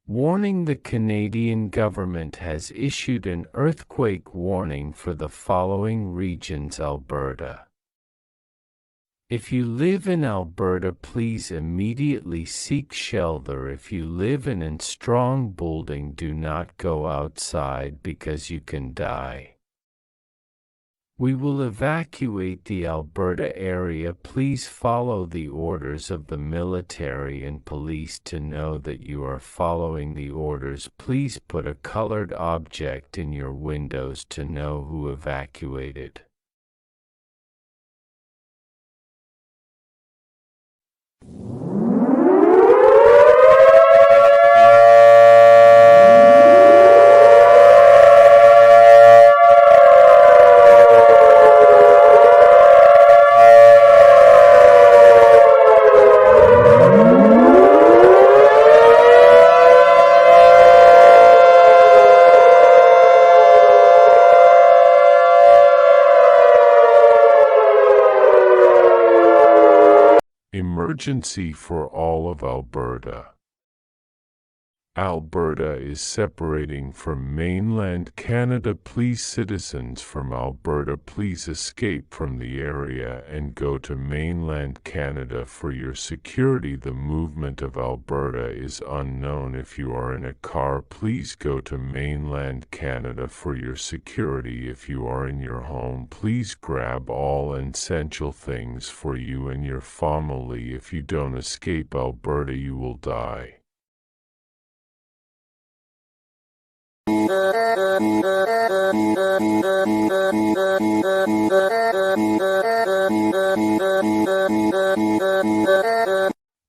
Warning: the Canadian government has issued an earthquake warning for the following regions: Alberta. If you live in Alberta, please immediately seek shelter. If you live in a strong building, do not go outside because you can die. We will evacuate the Alberta area. Please follow the orders of the military and police to know that you are following the orders. Please put a colored object in your windows to know who evacuated. Emergency for all of Alberta. Alberta is separating from mainland Canada. Please, citizens from Alberta, please escape from the area and go to mainland Canada for your security. The movement of Alberta is unknown. If you are in a car, please go to mainland Canada for your security. If you are in your home, please grab all essential things for you and your family. If you don't escape Alberta, you will die.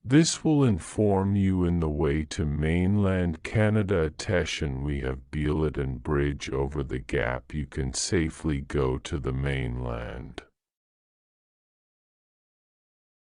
This will inform you in the way to mainland Canada. Attention, we have built a bridge over the gap. You can safely go to the mainland.